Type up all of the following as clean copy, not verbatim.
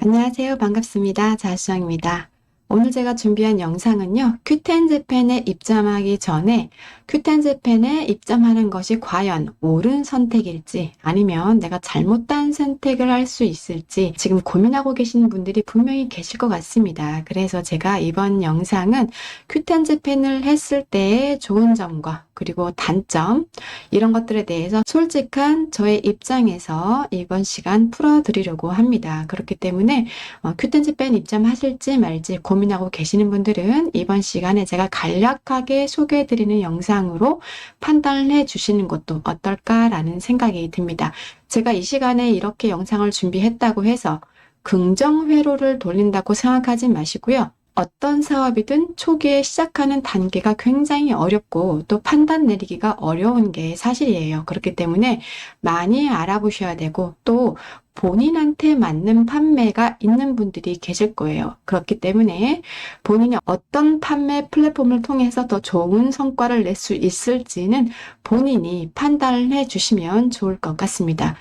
안녕하세요. 반갑습니다. 자수정입니다. 오늘 제가 준비한 영상은요, 큐텐재팬에 입점하기 전에 큐텐재팬에 입점하는 것이 과연 옳은 선택일지 아니면 내가 잘못된 선택을 할 수 있을지 지금 고민하고 계시는 분들이 분명히 계실 것 같습니다. 그래서 제가 이번 영상은 큐텐재팬을 했을 때의 좋은 점과 그리고 단점 이런 것들에 대해서 솔직한 저의 입장에서 이번 시간 풀어드리려고 합니다. 그렇기 때문에 큐텐재팬 입점하실지 말지 고민하고 계시는 분들은 이번 시간에 제가 간략하게 소개해드리는 영상으로 판단을 해주시는 것도 어떨까라는 생각이 듭니다. 제가 이 시간에 이렇게 영상을 준비했다고 해서 긍정회로를 돌린다고 생각하지 마시고요. 어떤 사업이든 초기에 시작하는 단계가 굉장히 어렵고 또 판단 내리기가 어려운 게 사실이에요. 그렇기 때문에 많이 알아보셔야 되고 또 본인한테 맞는 판매가 있는 분들이 계실 거예요. 그렇기 때문에 본인이 어떤 판매 플랫폼을 통해서 더 좋은 성과를 낼 수 있을지는 본인이 판단을 해 주시면 좋을 것 같습니다.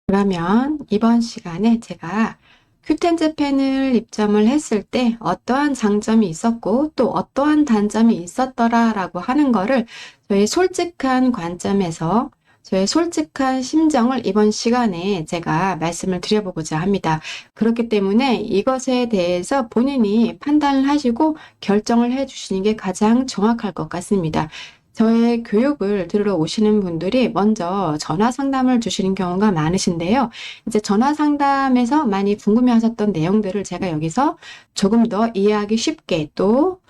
그러면 이번 시간에 제가 큐텐재팬을 입점을 했을 때 어떠한 장점이 있었고 또 어떠한 단점이 있었더라라고 하는 거를 저의 솔직한 관점에서 저의 솔직한 심정을 이번 시간에 제가 말씀을 드려보고자 합니다. 그렇기 때문에 이것에 대해서 본인이 판단을 하시고 결정을 해주시는 게 가장 정확할 것 같습니다. 저의 교육을 들으러 오시는 분들이 먼저 전화 상담을 주시는 경우가 많으신데요. 이제 전화 상담에서 많이 궁금해하셨던 내용들을 제가 여기서 조금 더 이해하기 쉽게 또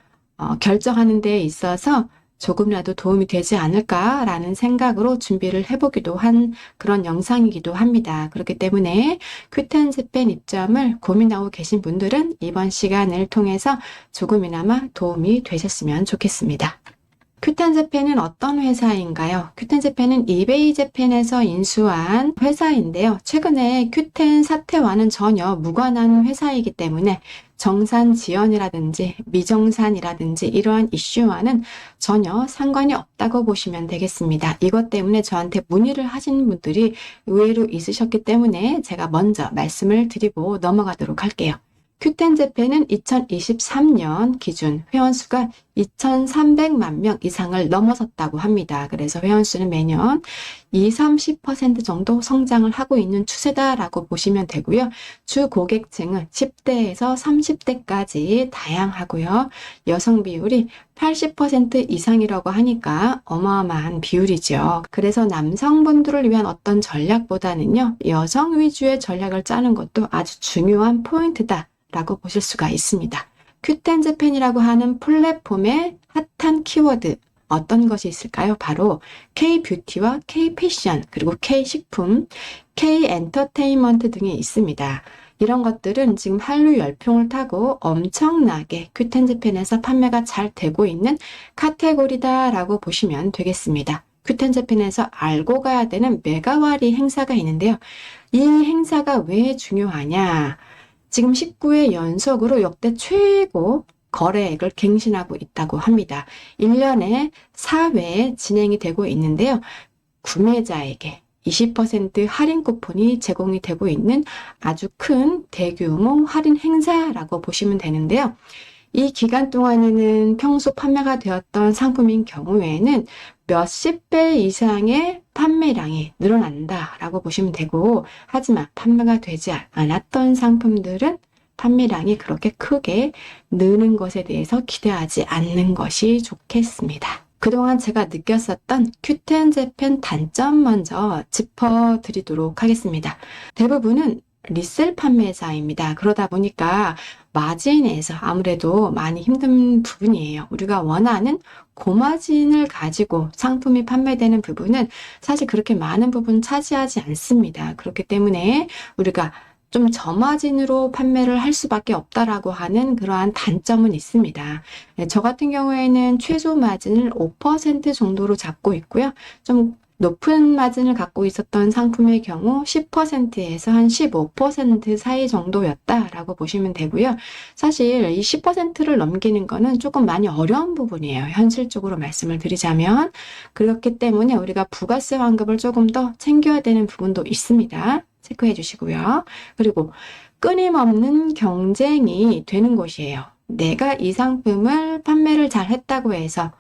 결정하는 데 있어서 조금이라도 도움이 되지 않을까라는 생각으로 준비를 해보기도 한 그런 영상이기도 합니다. 그렇기 때문에 큐텐재팬 입점을 고민하고 계신 분들은 이번 시간을 통해서 조금이나마 도움이 되셨으면 좋겠습니다. 큐텐재팬은 어떤 회사인가요? 큐텐재팬은 이베이 재팬에서 인수한 회사인데요. 최근에 큐텐 사태와는 전혀 무관한 회사이기 때문에 정산 지연이라든지 미정산이라든지 이러한 이슈와는 전혀 상관이 없다고 보시면 되겠습니다. 이것 때문에 저한테 문의를 하시는 분들이 의외로 있으셨기 때문에 제가 먼저 말씀을 드리고 넘어가도록 할게요. 큐텐재팬은 2023년 기준 회원수가 2,300만 명 이상을 넘어섰다고 합니다. 그래서 회원수는 매년 20-30% 정도 성장을 하고 있는 추세다라고 보시면 되고요. 주 고객층은 10대에서 30대까지 다양하고요. 여성 비율이 80% 이상이라고 하니까 어마어마한 비율이죠. 그래서 남성분들을 위한 어떤 전략보다는요, 여성 위주의 전략을 짜는 것도 아주 중요한 포인트다. 라고 보실 수가 있습니다. 큐텐재팬이라고 하는 플랫폼의 핫한 키워드 어떤 것이 있을까요? 바로 K-뷰티와 K-패션, 그리고 K-식품, K-엔터테인먼트 등이 있습니다. 이런 것들은 지금 한류 열풍을 타고 엄청나게 큐텐재팬에서 판매가 잘 되고 있는 카테고리다라고 보시면 되겠습니다. 큐텐재팬에서 알고 가야 되는 메가와리 행사가 있는데요. 이 행사가 왜 중요하냐? 지금 19회 연속으로 역대 최고 거래액을 갱신하고 있다고 합니다. 1년에 4회 진행이 되고 있는데요. 구매자에게 20% 할인 쿠폰이 제공이 되고 있는 아주 큰 대규모 할인 행사라고 보시면 되는데요. 이 기간 동안에는 평소 판매가 되었던 상품인 경우에는 몇십 배 이상의 판매량이 늘어난다라고 보시면 되고, 하지만 판매가 되지 않았던 상품들은 판매량이 그렇게 크게 느는 것에 대해서 기대하지 않는 것이 좋겠습니다. 그동안 제가 느꼈었던 큐텐재팬 단점 먼저 짚어드리도록 하겠습니다. 대부분은 리셀 판매사입니다. 그러다 보니까 마진에서 아무래도 많이 힘든 부분이에요. 우리가 원하는 고마진을 가지고 상품이 판매되는 부분은 사실 그렇게 많은 부분 차지하지 않습니다. 그렇기 때문에 우리가 좀 저마진으로 판매를 할 수밖에 없다라고 하는 그러한 단점은 있습니다. 저 같은 경우에는 최소 마진을 5% 정도로 잡고 있고요. 좀 높은 마진을 갖고 있었던 상품의 경우 10%에서 한 15% 사이 정도였다라고 보시면 되고요. 사실 이 10%를 넘기는 거는 조금 많이 어려운 부분이에요. 현실적으로 말씀을 드리자면. 그렇기 때문에 우리가 부가세 환급을 조금 더 챙겨야 되는 부분도 있습니다. 체크해 주시고요. 그리고 끊임없는 경쟁이 되는 곳이에요. 내가 이 상품을 판매를 잘 했다고 해서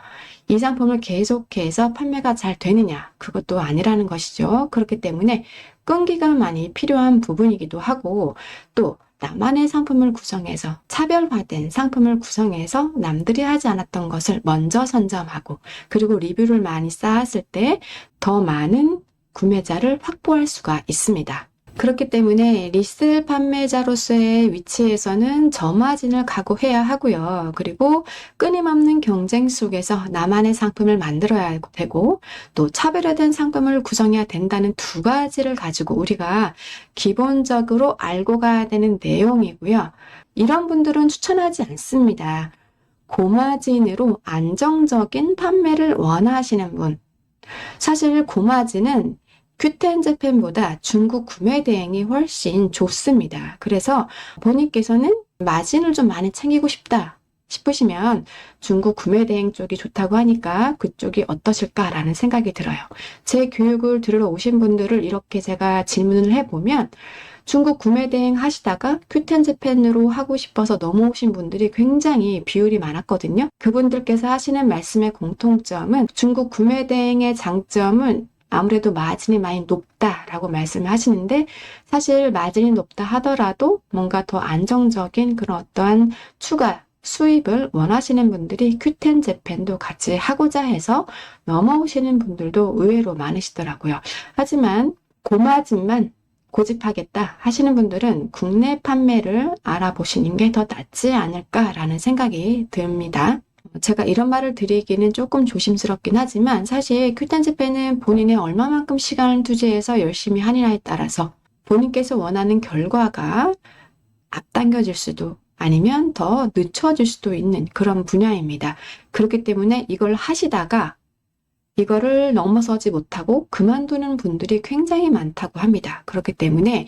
이 상품을 계속해서 판매가 잘 되느냐? 그것도 아니라는 것이죠. 그렇기 때문에 끈기가 많이 필요한 부분이기도 하고, 또 나만의 상품을 구성해서 차별화된 상품을 구성해서 남들이 하지 않았던 것을 먼저 선점하고, 그리고 리뷰를 많이 쌓았을 때 더 많은 구매자를 확보할 수가 있습니다. 그렇기 때문에 리셀 판매자로서의 위치에서는 저마진을 각오해야 하고요. 그리고 끊임없는 경쟁 속에서 나만의 상품을 만들어야 되고, 또 차별화된 상품을 구성해야 된다는 두 가지를 가지고 우리가 기본적으로 알고 가야 되는 내용이고요. 이런 분들은 추천하지 않습니다. 고마진으로 안정적인 판매를 원하시는 분. 사실 고마진은 큐텐제펜보다 중국 구매 대행이 훨씬 좋습니다. 그래서 본인께서는 마진을 좀 많이 챙기고 싶다 싶으시면 중국 구매 대행 쪽이 좋다고 하니까 그쪽이 어떠실까라는 생각이 들어요. 제 교육을 들으러 오신 분들을 이렇게 제가 질문을 해보면 중국 구매 대행 하시다가 큐텐제펜으로 하고 싶어서 넘어오신 분들이 굉장히 비율이 많았거든요. 그분들께서 하시는 말씀의 공통점은 중국 구매 대행의 장점은 아무래도 마진이 많이 높다라고 말씀을 하시는데, 사실 마진이 높다 하더라도 뭔가 더 안정적인 그런 어떠한 추가 수입을 원하시는 분들이 큐텐제펜도 같이 하고자 해서 넘어오시는 분들도 의외로 많으시더라고요. 하지만 고마진만 고집하겠다 하시는 분들은 국내 판매를 알아보시는 게 더 낫지 않을까라는 생각이 듭니다. 제가 이런 말을 드리기는 조금 조심스럽긴 하지만 사실 큐텐제펜은 본인의 얼마만큼 시간을 투자해서 열심히 하느냐에 따라서 본인께서 원하는 결과가 앞당겨질 수도 아니면 더 늦춰질 수도 있는 그런 분야입니다. 그렇기 때문에 이걸 하시다가 이거를 넘어서지 못하고 그만두는 분들이 굉장히 많다고 합니다. 그렇기 때문에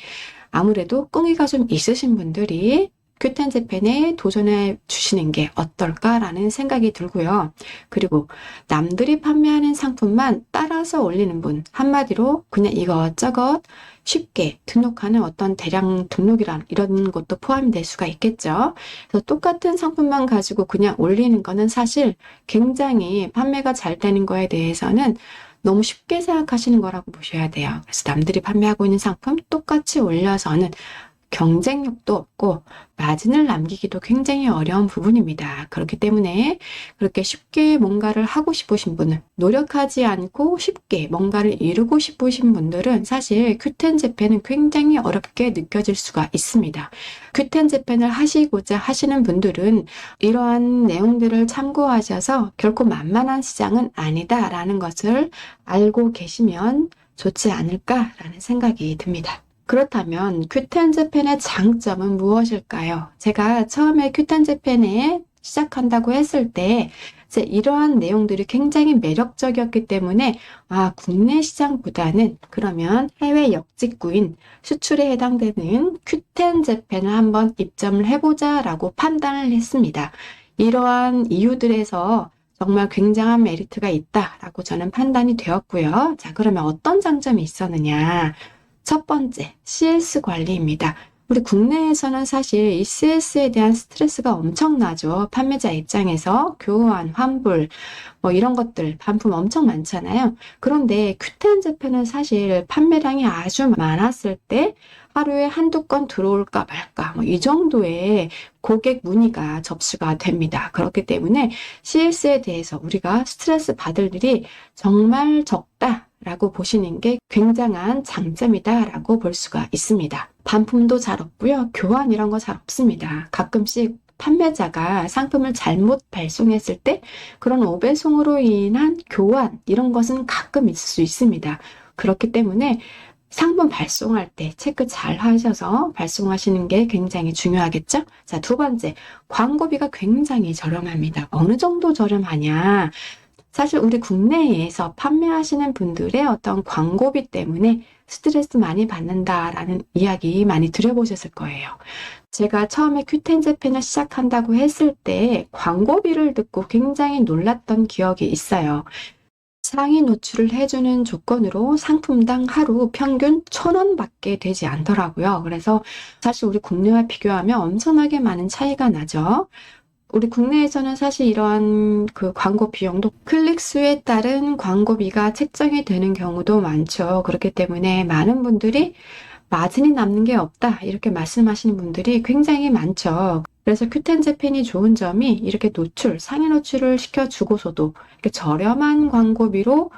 아무래도 끈기가 좀 있으신 분들이 큐텐제펜에 도전해 주시는 게 어떨까라는 생각이 들고요. 그리고 남들이 판매하는 상품만 따라서 올리는 분, 한마디로 그냥 이것저것 쉽게 등록하는 어떤 대량 등록이란 이런 것도 포함이 될 수가 있겠죠. 그래서 똑같은 상품만 가지고 그냥 올리는 거는 사실 굉장히 판매가 잘 되는 거에 대해서는 너무 쉽게 생각하시는 거라고 보셔야 돼요. 그래서 남들이 판매하고 있는 상품 똑같이 올려서는 경쟁력도 없고 마진을 남기기도 굉장히 어려운 부분입니다. 그렇기 때문에 그렇게 쉽게 뭔가를 하고 싶으신 분은, 노력하지 않고 쉽게 뭔가를 이루고 싶으신 분들은 사실 큐텐제펜은 굉장히 어렵게 느껴질 수가 있습니다. 큐텐제펜을 하시고자 하시는 분들은 이러한 내용들을 참고하셔서 결코 만만한 시장은 아니다라는 것을 알고 계시면 좋지 않을까라는 생각이 듭니다. 그렇다면 큐텐제펜의 장점은 무엇일까요? 제가 처음에 큐텐제펜에 시작한다고 했을 때 이제 이러한 내용들이 굉장히 매력적이었기 때문에 국내 시장보다는 그러면 해외 역직구인 수출에 해당되는 큐텐제펜을 한번 입점을 해보자라고 판단을 했습니다. 이러한 이유들에서 정말 굉장한 메리트가 있다라고 저는 판단이 되었고요. 자, 그러면 어떤 장점이 있었느냐? 첫 번째, CS 관리입니다. 우리 국내에서는 사실 이 CS에 대한 스트레스가 엄청나죠. 판매자 입장에서 교환, 환불, 이런 것들, 반품 엄청 많잖아요. 그런데 큐텐제펜은 사실 판매량이 아주 많았을 때 하루에 한두 건 들어올까 말까, 이 정도의 고객 문의가 접수가 됩니다. 그렇기 때문에 CS에 대해서 우리가 스트레스 받을 일이 정말 적다 라고 보시는 게 굉장한 장점이다 라고 볼 수가 있습니다. 반품도 잘 없고요. 교환 이런 거 잘 없습니다. 가끔씩 판매자가 상품을 잘못 발송했을 때 그런 오배송으로 인한 교환 이런 것은 가끔 있을 수 있습니다. 그렇기 때문에 상품 발송할 때 체크 잘 하셔서 발송하시는 게 굉장히 중요하겠죠? 자, 두 번째, 광고비가 굉장히 저렴합니다. 어느 정도 저렴하냐? 사실 우리 국내에서 판매하시는 분들의 어떤 광고비 때문에 스트레스 많이 받는다라는 이야기 많이 들어보셨을 거예요. 제가 처음에 큐텐제펜을 시작한다고 했을 때 광고비를 듣고 굉장히 놀랐던 기억이 있어요. 상위 노출을 해주는 조건으로 상품당 하루 평균 1,000원밖에 되지 않더라고요. 그래서 사실 우리 국내와 비교하면 엄청나게 많은 차이가 나죠. 우리 국내에서는 사실 이러한 그 광고 비용도 클릭 수에 따른 광고비가 책정이 되는 경우도 많죠. 그렇기 때문에 많은 분들이 마진이 남는 게 없다, 이렇게 말씀하시는 분들이 굉장히 많죠. 그래서 큐텐 재팬이 좋은 점이 이렇게 상위 노출을 시켜주고서도 이렇게 저렴한 광고비로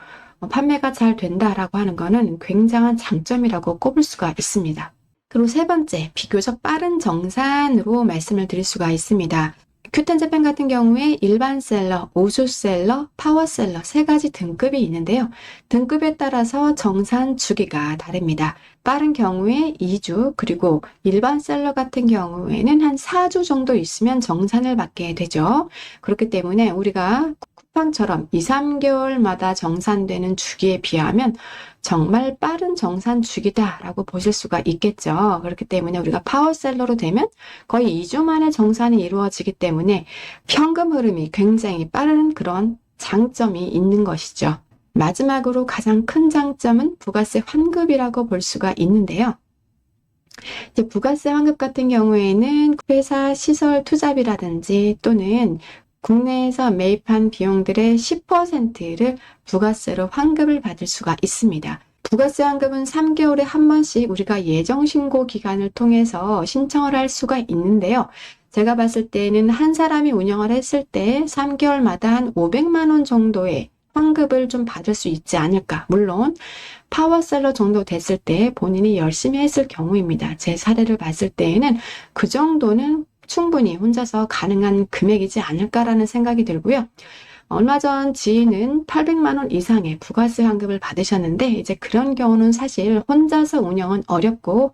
판매가 잘 된다라고 하는 거는 굉장한 장점이라고 꼽을 수가 있습니다. 그리고 세 번째, 비교적 빠른 정산으로 말씀을 드릴 수가 있습니다. 큐텐 재팬 같은 경우에 일반 셀러, 우수 셀러, 파워 셀러 세 가지 등급이 있는데요. 등급에 따라서 정산 주기가 다릅니다. 빠른 경우에 2주, 그리고 일반 셀러 같은 경우에는 한 4주 정도 있으면 정산을 받게 되죠. 그렇기 때문에 우리가 쿠팡처럼 2, 3개월마다 정산되는 주기에 비하면 정말 빠른 정산 주기다라고 보실 수가 있겠죠. 그렇기 때문에 우리가 파워셀러로 되면 거의 2주 만에 정산이 이루어지기 때문에 현금 흐름이 굉장히 빠른 그런 장점이 있는 것이죠. 마지막으로 가장 큰 장점은 부가세 환급이라고 볼 수가 있는데요. 이제 부가세 환급 같은 경우에는 회사 시설 투자비라든지 또는 국내에서 매입한 비용들의 10%를 부가세로 환급을 받을 수가 있습니다. 부가세 환급은 3개월에 한 번씩 우리가 예정신고 기간을 통해서 신청을 할 수가 있는데요. 제가 봤을 때는 한 사람이 운영을 했을 때 3개월마다 한 500만 원 정도의 환급을 좀 받을 수 있지 않을까. 물론 파워셀러 정도 됐을 때 본인이 열심히 했을 경우입니다. 제 사례를 봤을 때에는 그 정도는 충분히 혼자서 가능한 금액이지 않을까라는 생각이 들고요. 얼마 전 지인은 800만 원 이상의 부가세 환급을 받으셨는데 이제 그런 경우는 사실 혼자서 운영은 어렵고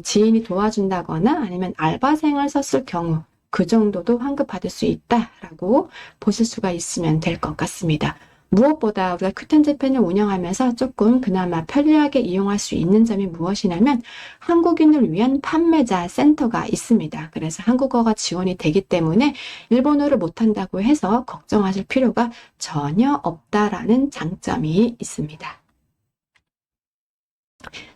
지인이 도와준다거나 아니면 알바생을 썼을 경우 그 정도도 환급받을 수 있다라고 보실 수가 있으면 될 것 같습니다. 무엇보다 우리가 큐텐 재팬을 운영하면서 조금 그나마 편리하게 이용할 수 있는 점이 무엇이냐면 한국인을 위한 판매자 센터가 있습니다. 그래서 한국어가 지원이 되기 때문에 일본어를 못한다고 해서 걱정하실 필요가 전혀 없다라는 장점이 있습니다.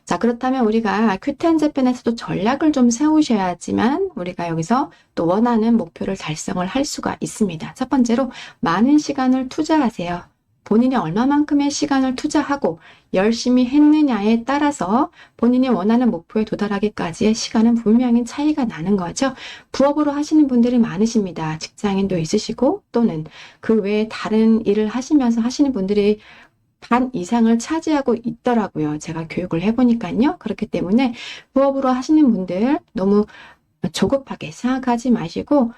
자, 그렇다면 우리가 큐텐 재팬에서도 전략을 좀 세우셔야지만 우리가 여기서 또 원하는 목표를 달성을 할 수가 있습니다. 첫 번째로 많은 시간을 투자하세요. 본인이 얼마만큼의 시간을 투자하고 열심히 했느냐에 따라서 본인이 원하는 목표에 도달하기까지의 시간은 분명히 차이가 나는 거죠. 부업으로 하시는 분들이 많으십니다. 직장인도 있으시고 또는 그 외에 다른 일을 하시면서 하시는 분들이 반 이상을 차지하고 있더라고요. 제가 교육을 해보니까요. 그렇기 때문에 부업으로 하시는 분들 너무 조급하게 생각하지 마시고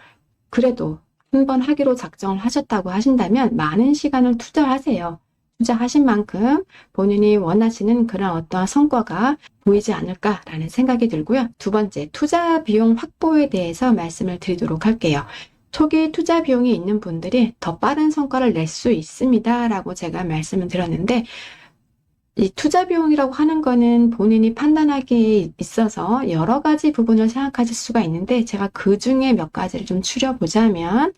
그래도 한번 하기로 작정을 하셨다고 하신다면 많은 시간을 투자하세요. 투자하신 만큼 본인이 원하시는 그런 어떠한 성과가 보이지 않을까라는 생각이 들고요. 두 번째, 투자 비용 확보에 대해서 말씀을 드리도록 할게요. 초기 투자 비용이 있는 분들이 더 빠른 성과를 낼 수 있습니다. 라고 제가 말씀을 드렸는데 이 투자 비용이라고 하는 거는 본인이 판단하기에 있어서 여러 가지 부분을 생각하실 수가 있는데 제가 그 중에 몇 가지를 좀 추려보자면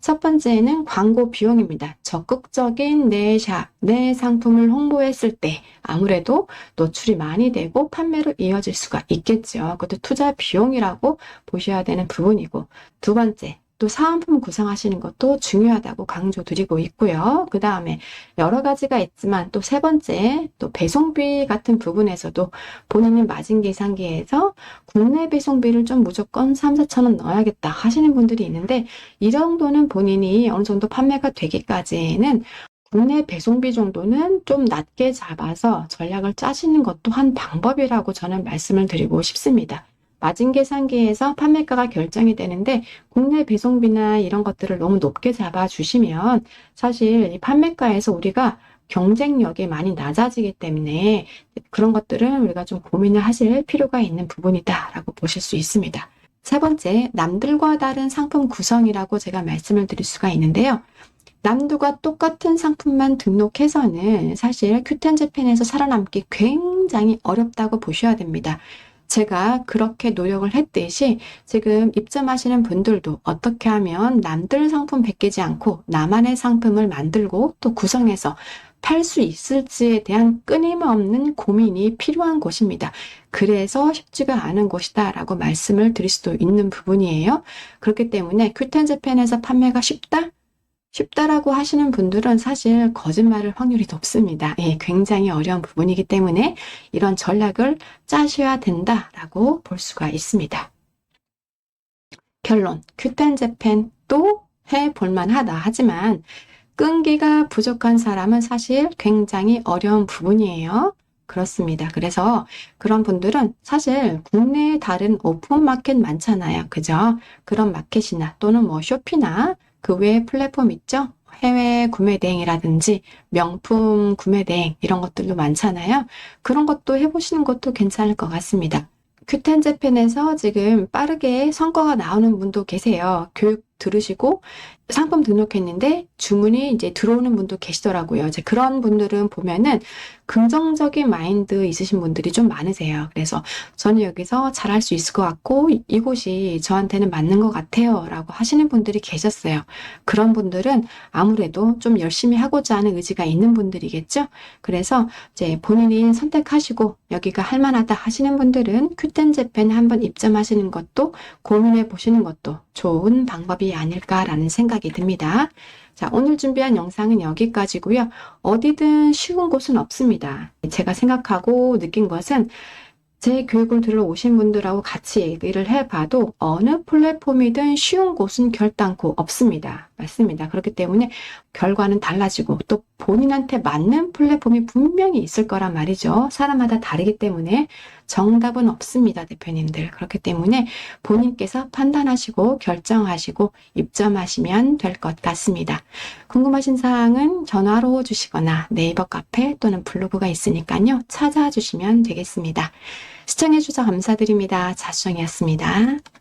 첫 번째는 광고 비용입니다. 적극적인 내 샵, 내 상품을 홍보했을 때 아무래도 노출이 많이 되고 판매로 이어질 수가 있겠죠. 그것도 투자 비용이라고 보셔야 되는 부분이고 두 번째, 또 사은품 구성하시는 것도 중요하다고 강조드리고 있고요. 그 다음에 여러 가지가 있지만 또 세 번째, 또 배송비 같은 부분에서도 본인이 마진 계산기에서 국내 배송비를 좀 무조건 3, 4천 원 넣어야겠다 하시는 분들이 있는데 이 정도는 본인이 어느 정도 판매가 되기까지는 국내 배송비 정도는 좀 낮게 잡아서 전략을 짜시는 것도 한 방법이라고 저는 말씀을 드리고 싶습니다. 마진 계산기에서 판매가가 결정이 되는데 국내 배송비나 이런 것들을 너무 높게 잡아주시면 사실 이 판매가에서 우리가 경쟁력이 많이 낮아지기 때문에 그런 것들은 우리가 좀 고민을 하실 필요가 있는 부분이다라고 보실 수 있습니다. 세 번째, 남들과 다른 상품 구성이라고 제가 말씀을 드릴 수가 있는데요. 남들과 똑같은 상품만 등록해서는 사실 큐텐 재팬에서 살아남기 굉장히 어렵다고 보셔야 됩니다. 제가 그렇게 노력을 했듯이 지금 입점하시는 분들도 어떻게 하면 남들 상품 베끼지 않고 나만의 상품을 만들고 또 구성해서 팔 수 있을지에 대한 끊임없는 고민이 필요한 곳입니다. 그래서 쉽지가 않은 곳이다라고 말씀을 드릴 수도 있는 부분이에요. 그렇기 때문에 큐텐재팬에서 판매가 쉽다? 쉽다라고 하시는 분들은 사실 거짓말을 확률이 높습니다. 예, 굉장히 어려운 부분이기 때문에 이런 전략을 짜셔야 된다라고 볼 수가 있습니다. 결론, 큐텐재팬 또 해볼 만하다. 하지만 끈기가 부족한 사람은 사실 굉장히 어려운 부분이에요. 그렇습니다. 그래서 그런 분들은 사실 국내에 다른 오픈마켓 많잖아요. 그죠? 그런 마켓이나 또는 뭐 쇼피나 그 외에 플랫폼 있죠? 해외 구매 대행이라든지 명품 구매 대행 이런 것들도 많잖아요. 그런 것도 해보시는 것도 괜찮을 것 같습니다. 큐텐재팬에서 지금 빠르게 성과가 나오는 분도 계세요. 교육 들으시고 상품 등록했는데 주문이 이제 들어오는 분도 계시더라고요. 이제 그런 분들은 보면은 긍정적인 마인드 있으신 분들이 좀 많으세요. 그래서 저는 여기서 잘할 수 있을 것 같고 이곳이 저한테는 맞는 것 같아요. 라고 하시는 분들이 계셨어요. 그런 분들은 아무래도 좀 열심히 하고자 하는 의지가 있는 분들이겠죠. 그래서 이제 본인이 선택하시고 여기가 할만하다 하시는 분들은 큐텐재팬 한번 입점하시는 것도 고민해 보시는 것도 좋은 방법이 아닐까라는 생각이 듭니다. 자, 오늘 준비한 영상은 여기까지고요. 어디든 쉬운 곳은 없습니다. 제가 생각하고 느낀 것은 제 교육을 들으러 오신 분들하고 같이 얘기를 해봐도 어느 플랫폼이든 쉬운 곳은 결단코 없습니다. 맞습니다. 그렇기 때문에 결과는 달라지고 또 본인한테 맞는 플랫폼이 분명히 있을 거란 말이죠. 사람마다 다르기 때문에 정답은 없습니다, 대표님들. 그렇기 때문에 본인께서 판단하시고 결정하시고 입점하시면 될 것 같습니다. 궁금하신 사항은 전화로 주시거나 네이버 카페 또는 블로그가 있으니까요. 찾아주시면 되겠습니다. 시청해주셔서 감사드립니다. 자수정이었습니다.